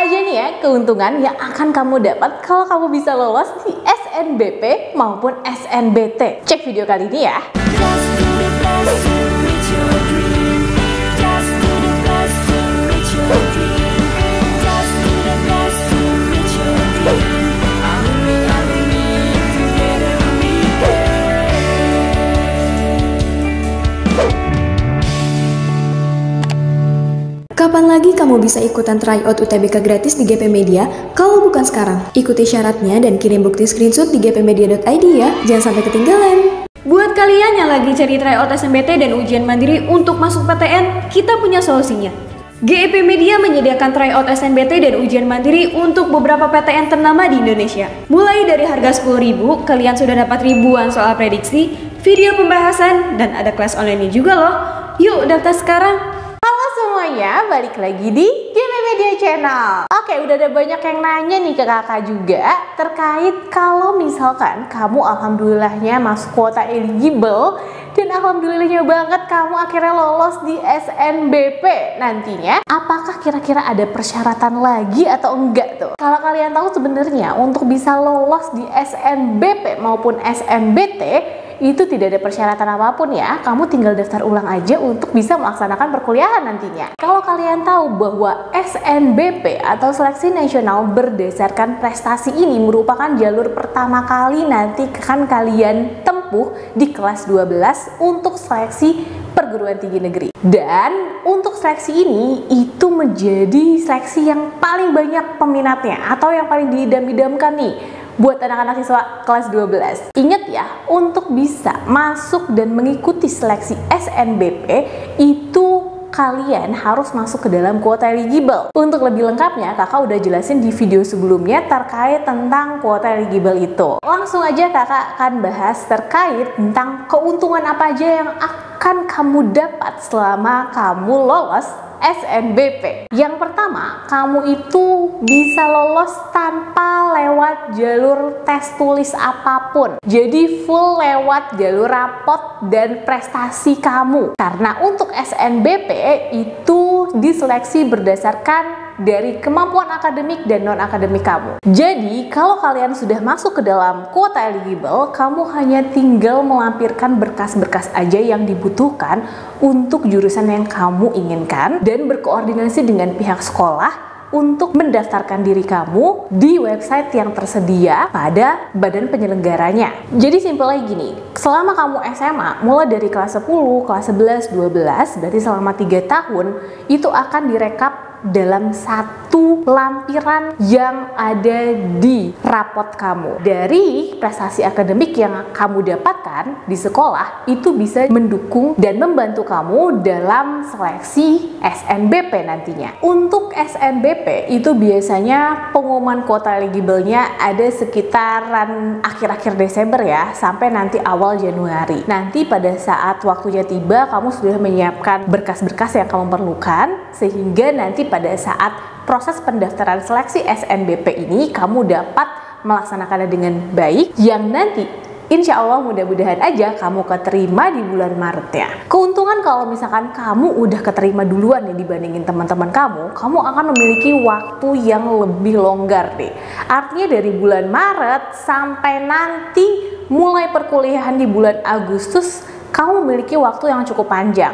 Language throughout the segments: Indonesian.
aja nih ya keuntungan yang akan kamu dapat kalau kamu bisa lolos di SNBP maupun SNBT? Cek video kali ini ya. Kapan lagi kamu bisa ikutan tryout UTBK gratis di GP Media kalau bukan sekarang? Ikuti syaratnya dan kirim bukti screenshot di gpmedia.id ya, jangan sampai ketinggalan. Buat kalian yang lagi cari tryout SNBT dan ujian mandiri untuk masuk PTN, kita punya solusinya. GP Media menyediakan tryout SNBT dan ujian mandiri untuk beberapa PTN ternama di Indonesia. Mulai dari harga 10.000, kalian sudah dapat ribuan soal prediksi, video pembahasan, dan ada kelas online juga loh. Yuk daftar sekarang! Semuanya, balik lagi di GP Media Channel. Oke, udah ada banyak yang nanya nih ke kakak juga terkait kalau misalkan kamu alhamdulillahnya masuk kuota eligible dan alhamdulillahnya banget kamu akhirnya lolos di SNBP nantinya, apakah kira-kira ada persyaratan lagi atau enggak tuh? Kalau kalian tahu sebenarnya untuk bisa lolos di SNBP maupun SNBT itu tidak ada persyaratan apapun ya, kamu tinggal daftar ulang aja untuk bisa melaksanakan perkuliahan nantinya. Kalau kalian tahu bahwa SNBP atau Seleksi Nasional berdasarkan prestasi ini merupakan jalur pertama kali nanti akan kalian tempuh di kelas 12 untuk seleksi perguruan tinggi negeri. Dan untuk seleksi ini itu menjadi seleksi yang paling banyak peminatnya atau yang paling diidam-idamkan nih buat anak-anak siswa kelas 12. Ingat ya, untuk bisa masuk dan mengikuti seleksi SNBP itu kalian harus masuk ke dalam kuota eligible. Untuk lebih lengkapnya, kakak udah jelasin di video sebelumnya terkait tentang kuota eligible itu. Langsung aja kakak akan bahas terkait tentang keuntungan apa aja yang akan kamu dapat selama kamu lolos SNBP. Yang pertama, kamu itu bisa lolos tanpa lewat jalur tes tulis apapun. Jadi full lewat jalur rapot dan prestasi kamu. Karena untuk SNBP itu diseleksi berdasarkan dari kemampuan akademik dan non-akademik kamu. Jadi, kalau kalian sudah masuk ke dalam kuota eligible, kamu hanya tinggal melampirkan berkas-berkas aja yang dibutuhkan untuk jurusan yang kamu inginkan dan berkoordinasi dengan pihak sekolah untuk mendaftarkan diri kamu di website yang tersedia pada badan penyelenggaranya. Jadi simpelnya gini, selama kamu SMA, mulai dari kelas 10, kelas 11, 12, berarti selama 3 tahun, itu akan direkap dalam satu lampiran yang ada di rapot kamu. Dari prestasi akademik yang kamu dapatkan di sekolah itu bisa mendukung dan membantu kamu dalam seleksi SNBP nantinya. Untuk SNBP itu biasanya pengumuman kuota eligible-nya ada sekitaran akhir-akhir Desember ya, sampai nanti awal Januari. Nanti pada saat waktunya tiba, kamu sudah menyiapkan berkas-berkas yang kamu perlukan, sehingga nanti pada saat proses pendaftaran seleksi SNBP ini kamu dapat melaksanakannya dengan baik, yang nanti insya Allah mudah-mudahan aja kamu keterima di bulan Maret ya. Keuntungan kalau misalkan kamu udah keterima duluan ya dibandingin teman-teman kamu akan memiliki waktu yang lebih longgar deh. Artinya dari bulan Maret sampai nanti mulai perkuliahan di bulan Agustus, kamu memiliki waktu yang cukup panjang.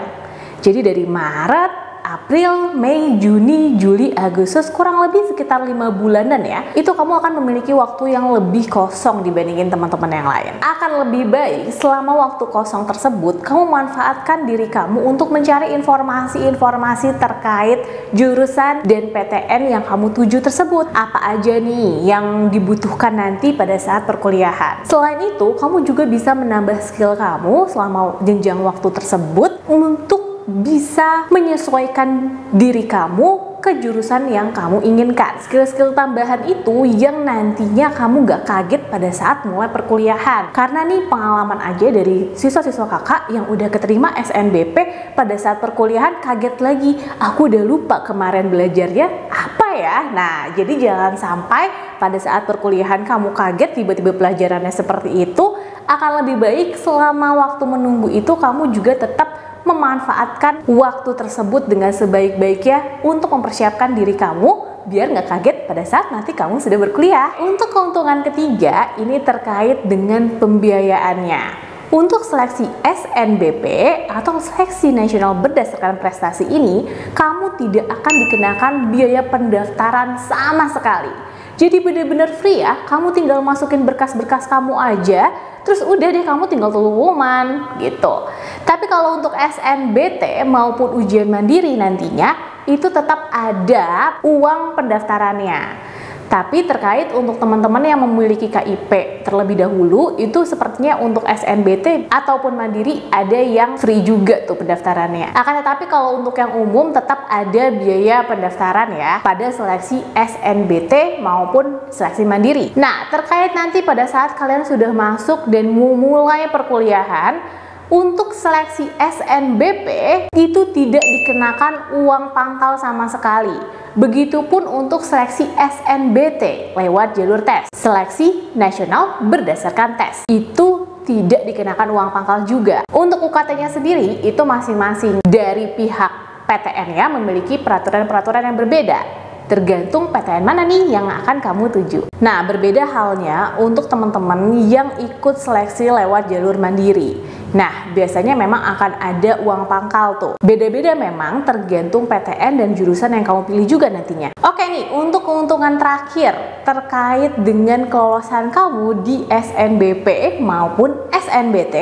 Jadi dari Maret, April, Mei, Juni, Juli, Agustus, kurang lebih sekitar 5 bulanan ya. Itu kamu akan memiliki waktu yang lebih kosong dibandingin teman-teman yang lain. Akan lebih baik selama waktu kosong tersebut, kamu manfaatkan diri kamu untuk mencari informasi-informasi terkait jurusan dan PTN yang kamu tuju tersebut. Apa aja nih yang dibutuhkan nanti pada saat perkuliahan. Selain itu, kamu juga bisa menambah skill kamu selama jenjang waktu tersebut untuk bisa menyesuaikan diri kamu ke jurusan yang kamu inginkan. Skill-skill tambahan itu yang nantinya kamu gak kaget pada saat mulai perkuliahan. Karena nih pengalaman aja dari siswa-siswa kakak yang udah keterima SNBP pada saat perkuliahan kaget lagi. Aku udah lupa kemarin belajarnya apa ya. Nah, jadi jangan sampai pada saat perkuliahan kamu kaget tiba-tiba pelajarannya seperti itu. Akan lebih baik selama waktu menunggu itu kamu juga tetap memanfaatkan waktu tersebut dengan sebaik-baiknya untuk mempersiapkan diri kamu biar nggak kaget pada saat nanti kamu sudah berkuliah. Untuk keuntungan ketiga, ini terkait dengan pembiayaannya. Untuk seleksi SNBP atau seleksi nasional berdasarkan prestasi ini, kamu tidak akan dikenakan biaya pendaftaran sama sekali. Jadi benar-benar free ya, kamu tinggal masukin berkas-berkas kamu aja, terus udah deh kamu tinggal tunggu pengumuman gitu. Tapi kalau untuk SNBT maupun ujian mandiri nantinya, itu tetap ada uang pendaftarannya. Tapi terkait untuk teman-teman yang memiliki KIP terlebih dahulu, itu sepertinya untuk SNBT ataupun mandiri ada yang free juga tuh pendaftarannya. Akan tetapi kalau untuk yang umum tetap ada biaya pendaftaran ya pada seleksi SNBT maupun seleksi mandiri. Nah, terkait nanti pada saat kalian sudah masuk dan memulai perkuliahan, untuk seleksi SNBP itu tidak dikenakan uang pangkal sama sekali. Begitupun untuk seleksi SNBT lewat jalur tes. Seleksi nasional berdasarkan tes. Itu tidak dikenakan uang pangkal juga. Untuk UKT-nya sendiri itu masing-masing dari pihak PTN ya memiliki peraturan-peraturan yang berbeda. Tergantung PTN mana nih yang akan kamu tuju. Nah, berbeda halnya untuk teman-teman yang ikut seleksi lewat jalur mandiri. Nah, biasanya memang akan ada uang pangkal tuh. Beda-beda memang tergantung PTN dan jurusan yang kamu pilih juga nantinya. Oke nih, untuk keuntungan terakhir terkait dengan kelolosan kamu di SNBP maupun SNBT,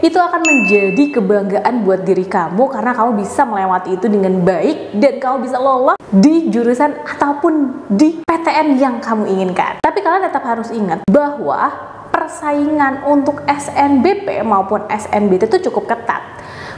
itu akan menjadi kebanggaan buat diri kamu karena kamu bisa melewati itu dengan baik dan kamu bisa lolos di jurusan ataupun di PTN yang kamu inginkan. Tapi kalian tetap harus ingat bahwa persaingan untuk SNBP maupun SNBT itu cukup ketat.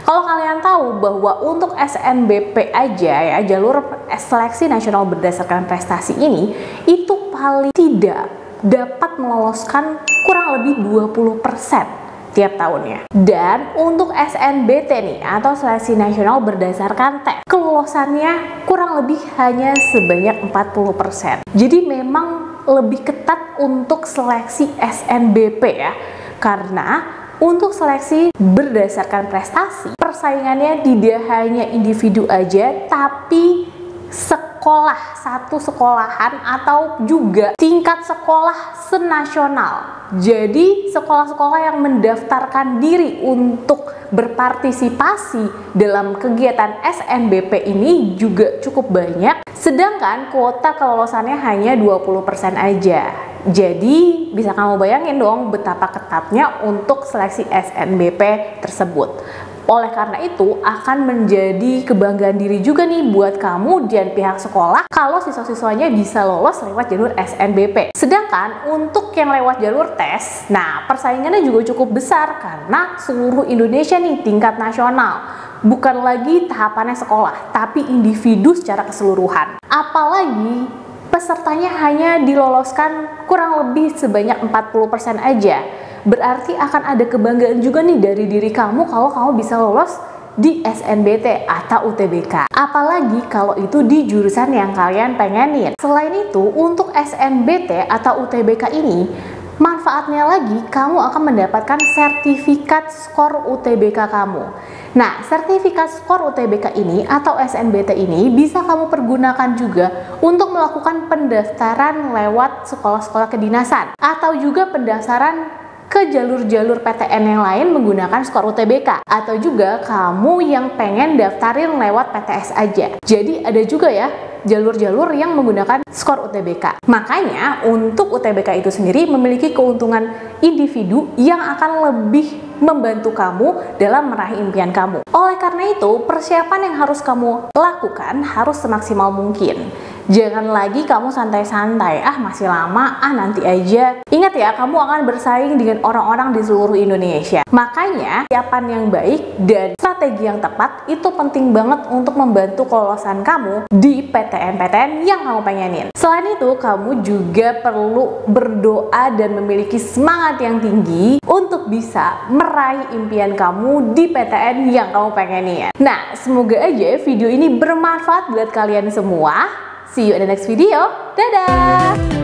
Kalau kalian tahu bahwa untuk SNBP aja ya, jalur seleksi nasional berdasarkan prestasi ini, itu paling tidak dapat meloloskan kurang lebih 20% tiap tahunnya. Dan untuk SNBT nih atau seleksi nasional berdasarkan tes, kelolosannya kurang lebih hanya sebanyak 40%. Jadi memang lebih ketat untuk seleksi SNBP ya, karena untuk seleksi berdasarkan prestasi persaingannya tidak hanya individu aja, tapi sekolah, satu sekolahan atau juga tingkat sekolah senasional. Jadi sekolah-sekolah yang mendaftarkan diri untuk berpartisipasi dalam kegiatan SNBP ini juga cukup banyak, sedangkan kuota kelolosannya hanya 20% aja. Jadi bisa kamu bayangin dong betapa ketatnya untuk seleksi SNBP tersebut. Oleh karena itu akan menjadi kebanggaan diri juga nih buat kamu dan pihak sekolah kalau siswa-siswanya bisa lolos lewat jalur SNBP. Sedangkan untuk yang lewat jalur tes, nah persaingannya juga cukup besar karena seluruh Indonesia nih tingkat nasional. Bukan lagi tahapannya sekolah, tapi individu secara keseluruhan. Apalagi pesertanya hanya diloloskan kurang lebih sebanyak 40% aja. Berarti akan ada kebanggaan juga nih dari diri kamu kalau kamu bisa lolos di SNBT atau UTBK. Apalagi kalau itu di jurusan yang kalian pengenin. Selain itu, untuk SNBT atau UTBK ini, manfaatnya lagi kamu akan mendapatkan sertifikat skor UTBK kamu. Nah, sertifikat skor UTBK ini atau SNBT ini bisa kamu pergunakan juga untuk melakukan pendaftaran lewat sekolah-sekolah kedinasan atau juga pendaftaran ke jalur-jalur PTN yang lain menggunakan skor UTBK, atau juga kamu yang pengen daftarin lewat PTS aja. Jadi ada juga ya jalur-jalur yang menggunakan skor UTBK. Makanya untuk UTBK itu sendiri memiliki keuntungan individu yang akan lebih membantu kamu dalam meraih impian kamu. Oleh karena itu, persiapan yang harus kamu lakukan harus semaksimal mungkin. Jangan lagi kamu santai-santai, masih lama, nanti aja. Ingat ya, kamu akan bersaing dengan orang-orang di seluruh Indonesia. Makanya, persiapan yang baik dan strategi yang tepat itu penting banget untuk membantu kelolosan kamu di PTN-PTN yang kamu pengenin. Selain itu, kamu juga perlu berdoa dan memiliki semangat yang tinggi untuk bisa meraih impian kamu di PTN yang kamu pengenin. Nah, semoga aja video ini bermanfaat buat kalian semua. See you in the next video. Dadah!